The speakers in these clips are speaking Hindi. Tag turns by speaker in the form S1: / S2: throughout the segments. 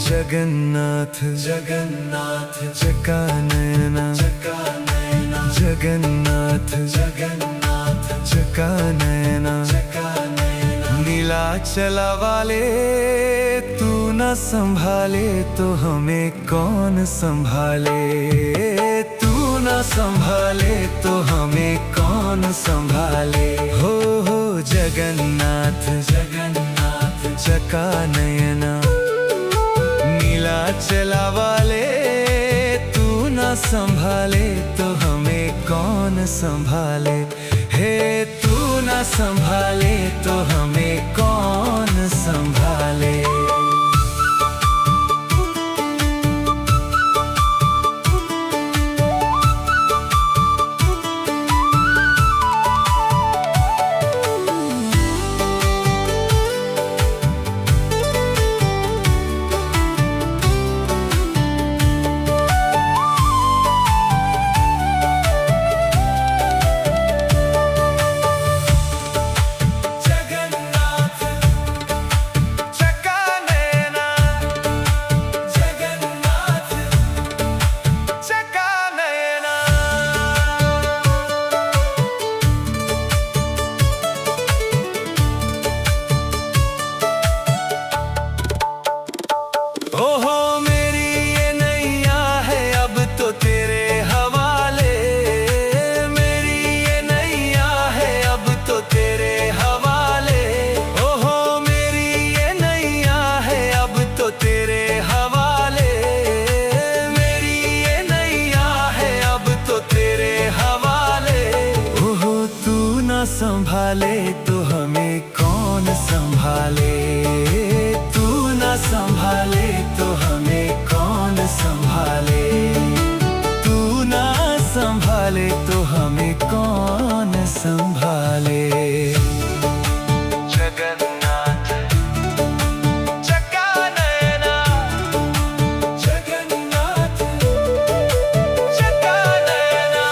S1: जगन्नाथ जगन्नाथ चकानयना चकानयना जगन्नाथ जगन्नाथ चकानयना चकानयना नीलाचला वाले तू न संभाले तो हमें कौन संभाले। तू न संभाले तो हमें कौन संभाले। हो जगन्नाथ जगन्नाथ चकानयना नीलाचला वाले तू न संभाले तो हमें कौन संभाले। हे तू न संभाले तो हमें कौन संभाले। ओहो मेरी ये नैया है अब तो तेरे हवाले। मेरी ये नैया है अब तो तेरे हवाले। ओहो मेरी ये नैया है अब तो तेरे हवाले। मेरी ये नैया है अब तो तेरे हवाले। ओहो तू न संभाले तो हमें कौन संभाले। तू न संभाले तो हमें कौन संभाले। तू न संभाले तो हमें कौन संभाले। जगन्नाथ चकानयना जगन्नाथ चकानयना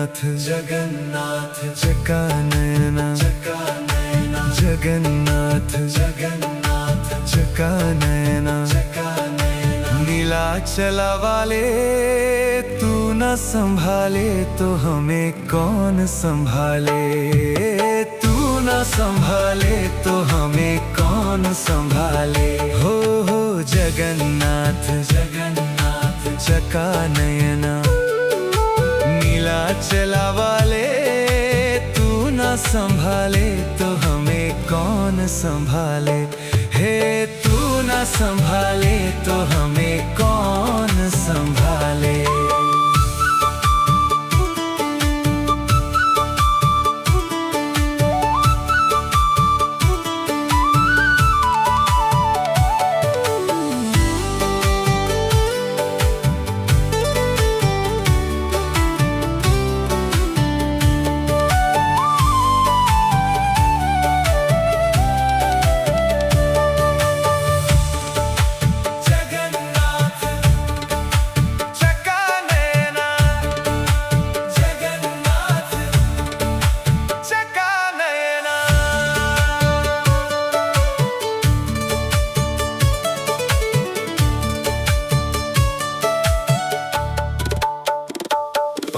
S1: जगन्नाथ जगन्नाथ चका नयना जगन्नाथ जगन्नाथ चका नयना नीलाचला वाले तू न संभाले तो हमें कौन संभाले, तू न संभाले तो हमें कौन संभाले। हो जगन्नाथ जगन्नाथ चका नयना नीलाचला वाले तू न संभाले तो हमें कौन संभाले। हे तू न संभाले तो हमें कौन संभाले।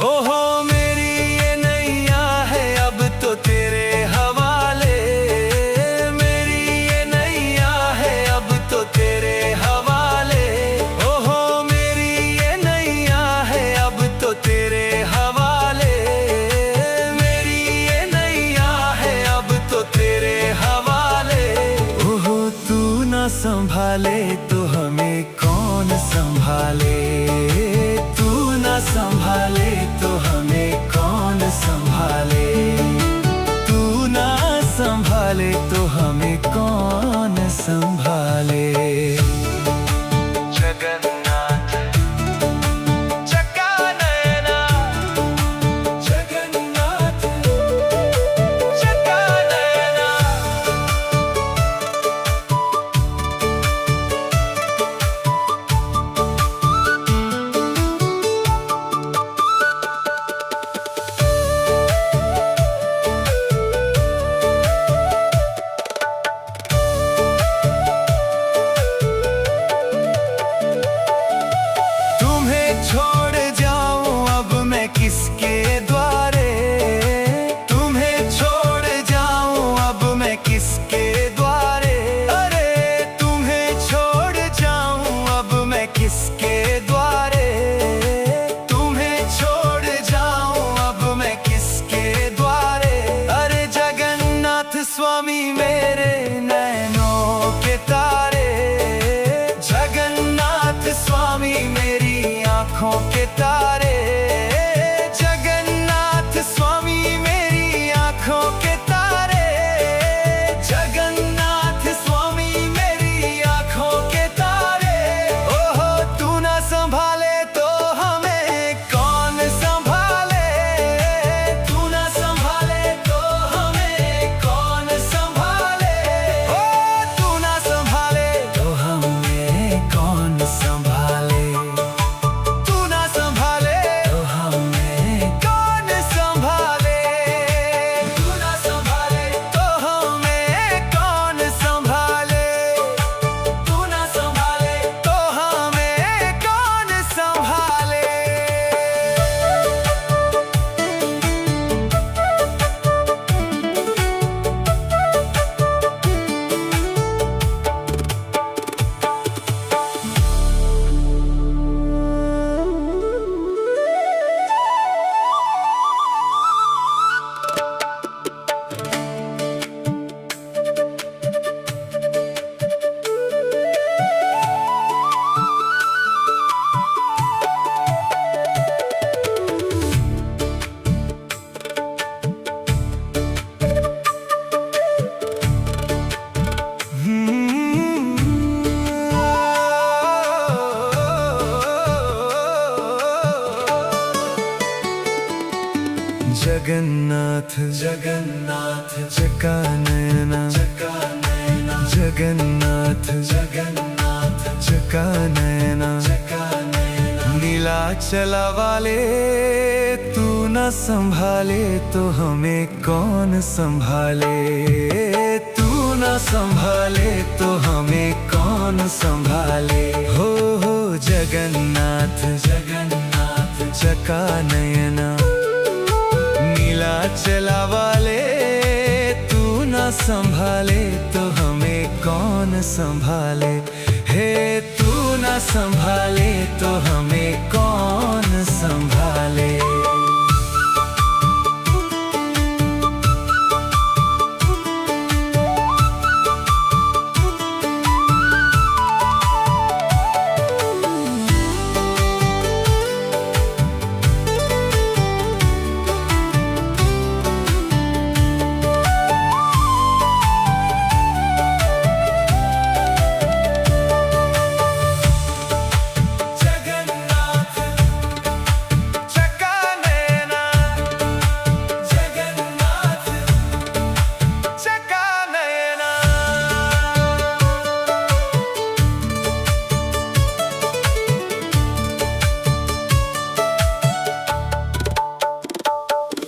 S1: ओहो मेरी ये नैया है अब तो तेरे हवाले, मेरी ये नैया है अब तो तेरे हवाले। ओहो मेरी ये नैया है अब तो तेरे हवाले, मेरी ये नैया है अब तो तेरे हवाले। ओहो तू न संभाले तो हमें कौन संभाले, तू न संभाले तो हमें कौन संभाले, तू ना संभाले तो हमें कौन संभाले। जगन्नाथ चका नयना जगन्नाथ चका नयना छोड़ जाऊं अब मैं किसके द्वारे, तुम्हें छोड़ जाऊं अब मैं किसके द्वारे। अरे तुम्हें छोड़ जाऊं अब मैं किसके द्वारे, तुम्हें छोड़ जाऊं अब मैं किसके द्वारे। अरे जगन्नाथ स्वामी मेरे नैनों के तारे, जगन्नाथ स्वामी मेरी आँखों के तारे, जगन्नाथ स्वामी मेरी आँखों के तारे, जगन्नाथ स्वामी मेरी आँखों के तारे। ओहो तू ना संभाले तो हमें कौन संभाले, तू ना संभाले तो हमें कौन संभाले। ओ तू ना संभाले तो हमें कौन संभाले, जगन्नाथ जगन्नाथ चका नयना जगन्नाथ जगन्नाथ चका नयना नीलाचला वाले तू न संभाले तो हमें कौन संभाले, तू न संभाले तो हमें कौन संभाले। हो जगन्नाथ जगन्नाथ चका नयना, नीलाचला वाले तू न संभाले तो हमें कौन संभाले। हे तू न संभाले तो हमें कौन संभाले।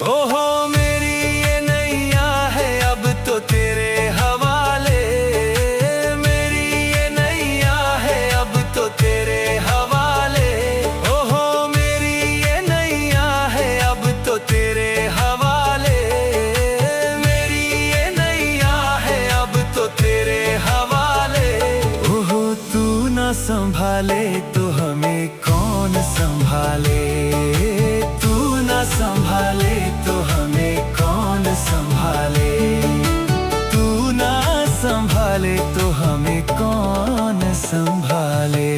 S1: ओहो मेरी ये नैया है अब तो तेरे हवाले, मेरी ये नैया है अब तो तेरे हवाले। ओहो मेरी ये नैया है अब तो तेरे हवाले, मेरी ये नैया है अब तो तेरे हवाले। ओहो तू न संभाले तो हमें कौन संभाले, तू न संभाले तो हमें कौन संभाले, तू ना संभाले तो हमें कौन संभाले।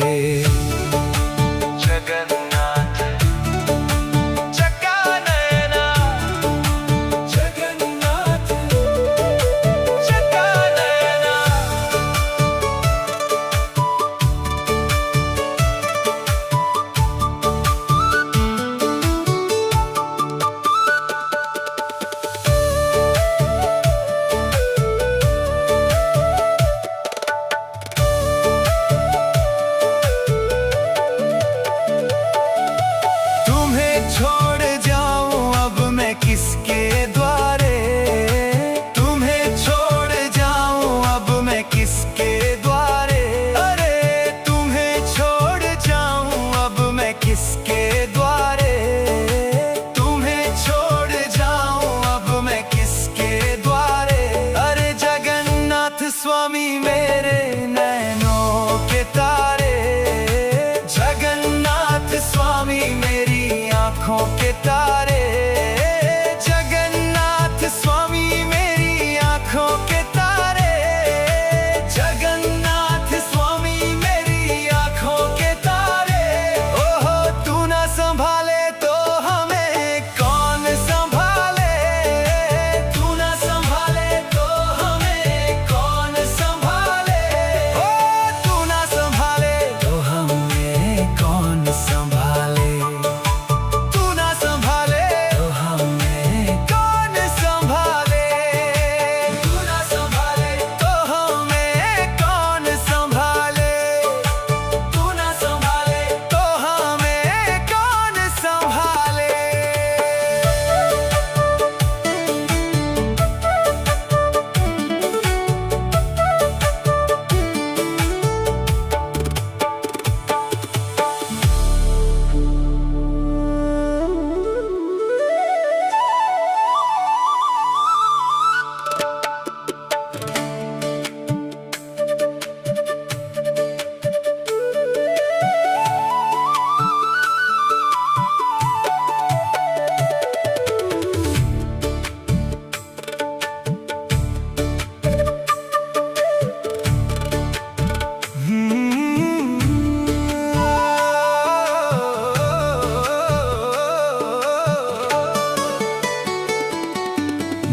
S1: जगन्नाथ चका नयना, जगन्नाथ चका नयना। छोड़ जाऊं अब मैं किसके द्वारे, तुम्हें छोड़ जाऊं अब मैं किसके द्वारे। अरे तुम्हें छोड़ जाऊं अब मैं किसके द्वारे, तुम्हें छोड़ जाऊं अब मैं किसके द्वारे। अरे जगन्नाथ स्वामी मेरे नैनों के तारे, जगन्नाथ स्वामी मेरी आँखों के तारे, जगन्नाथ स्वामी मेरी आँखों के तारे, जगन्नाथ स्वामी मेरी आँखों के तारे। ओहो तू ना संभाले तो हमें कौन संभाले, तू ना संभाले तो हमें कौन संभाले। ओ तू ना संभाले तो हमें कौन संभाले,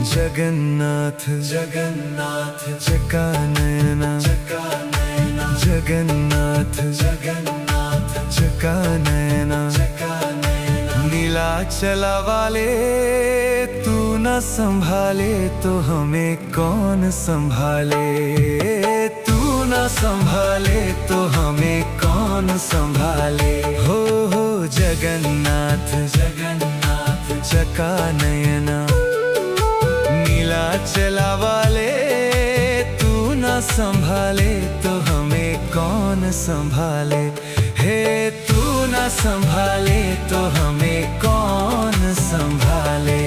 S1: जगन्नाथ जगन्नाथ चका नयना, जगन्नाथ जगन्नाथ चका नयना। नीलाचला वाले तू न संभाले तो हमें कौन संभाले, तू न संभाले तो हमें कौन संभाले। हो जगन्नाथ जगन्नाथ चका नयना, नीला चला वाले तू ना संभाले तो हमें कौन संभाले। हे तू ना संभाले तो हमें कौन संभाले।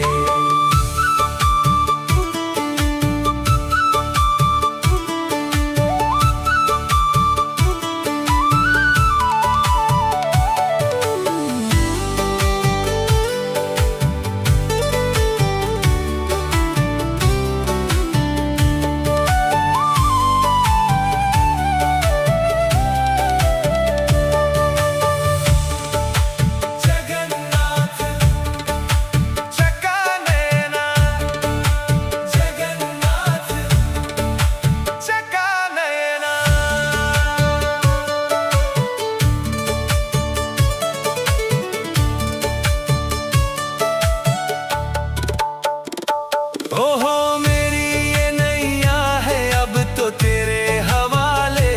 S1: ओहो मेरी ये नैया है अब तो तेरे हवाले,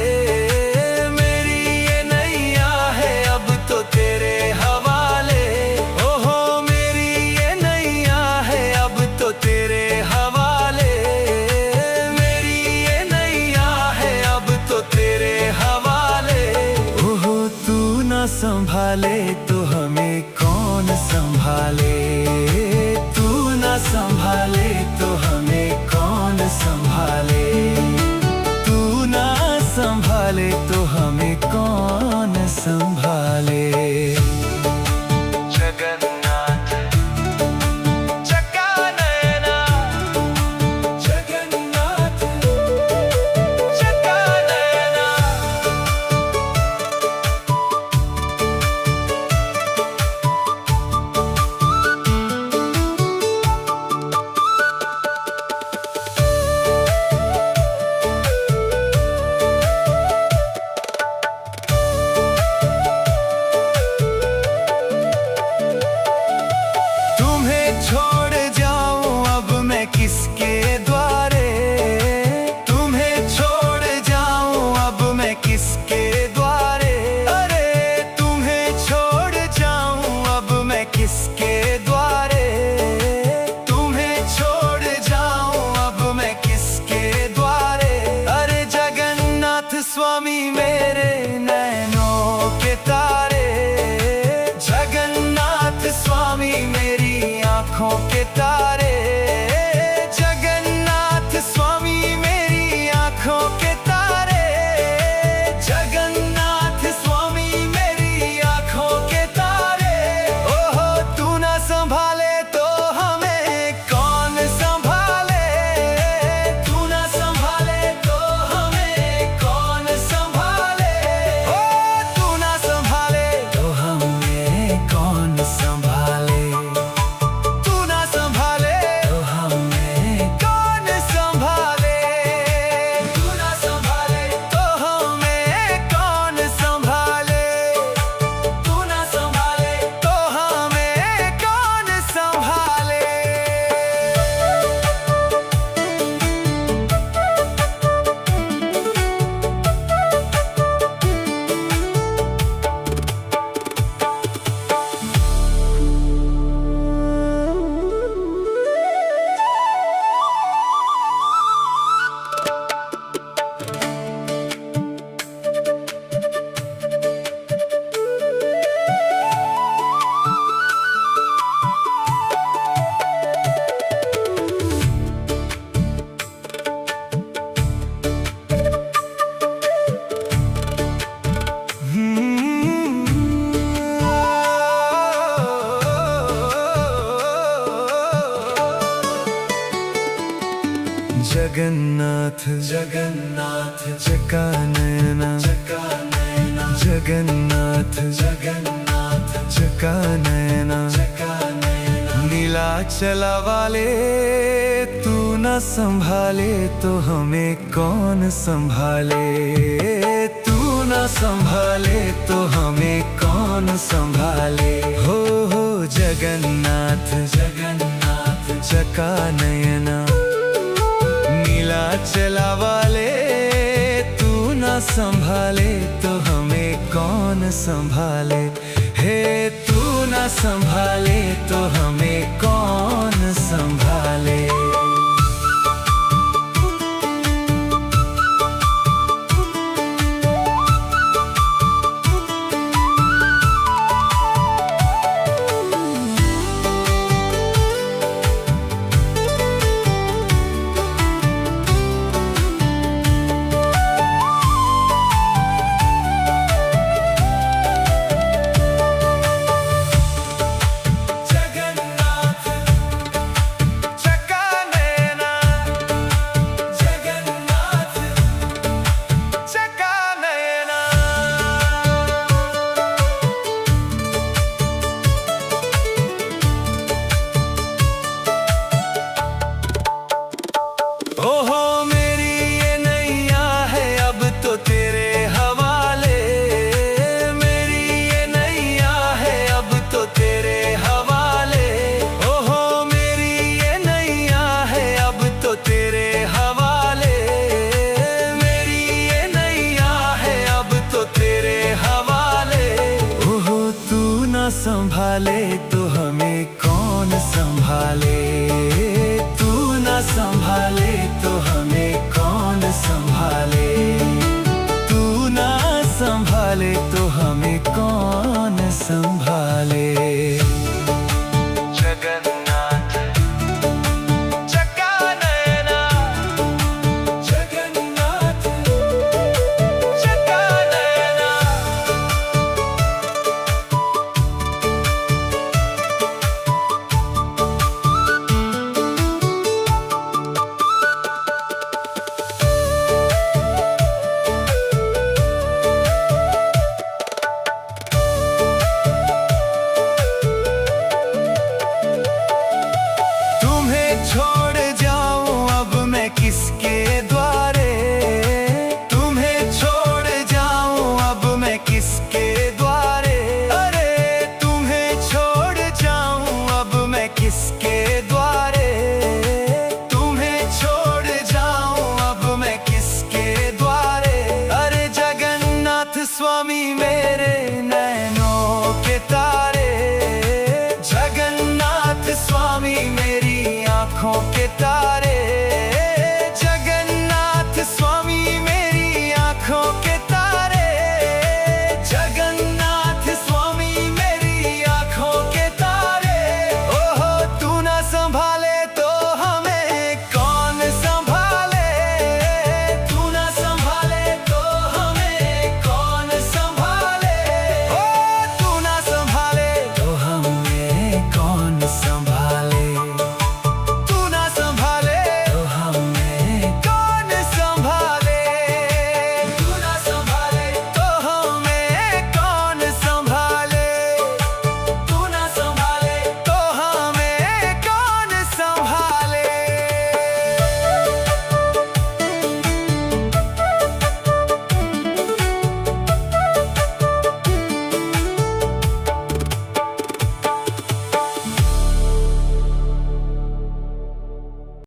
S1: मेरी ये नैया है अब तो तेरे हवाले। ओहो मेरी ये नैया है अब तो तेरे हवाले, मेरी ये नैया है अब तो तेरे हवाले। ओहो तू ना संभाले तो हमें कौन संभाले, तू ना संभाले तो हमें कौन संभाले, तू ना संभाले तो हमें कौन संभाले। जगन्नाथ चका नयना, जगन्नाथ चका नयना। छोड़ जाऊं अब मैं किसके द्वारे, तुम्हें छोड़ जाऊं अब मैं किसके द्वारे। अरे तुम्हें छोड़ जाऊं अब मैं किसके द्वारे, तुम्हें छोड़ जाऊं अब मैं किसके द्वारे। अरे जगन्नाथ स्वामी मेरे नैनों के तारे, जगन्नाथ स्वामी मेरी आँखों के तारे, जगन्नाथ स्वामी मेरी आँखों के तारे, जगन्नाथ स्वामी मेरी आँखों के तारे। ओहो तू ना संभाले तो हमें कौन संभाले, तू ना संभाले तो हमें कौन संभाले। ओ तू ना संभाले तो हमें कौन संभाले, जगन्नाथ जगन्नाथ चका नयना, चका नयना, जगन्नाथ जगन्नाथ चका नयना, चका नयना। नीला चला वाले तू न संभाले तो हमें कौन संभाले, तू न संभाले तो हमें कौन संभाले। हो जगन्नाथ जगन्नाथ चका नयना, नीला चला वाले तू ना संभाले तो हमें कौन संभाले। हे तू ना संभाले तो हमें कौन संभाले। ओहो मेरी ये नैया है अब तो तेरे हवाले, मेरी ये नैया है अब तो तेरे हवाले। ओहो मेरी ये नैया है अब तो तेरे हवाले, मेरी ये नैया है अब तो तेरे हवाले। ओहो तू ना संभाले तो हमें कौन संभाले, तू ना संभाले तो हमें कौन संभाले, तू ना संभाले तो हमें कौन संभाले। जगन्नाथ चका नैना, जगन्नाथ चका नैना। छोड़ जाऊं अब मैं किसके द्वारे, तुम्हें छोड़ जाऊं अब मैं किसके द्वारे। अरे तुम्हें छोड़ जाऊं अब मैं किसके द्वारे, तुम्हें छोड़ जाऊं अब मैं किसके द्वारे। अरे जगन्नाथ स्वामी मेरे नैनों के तारे, जगन्नाथ स्वामी मेरी आँखों के तारे, जगन्नाथ स्वामी मेरी आँखों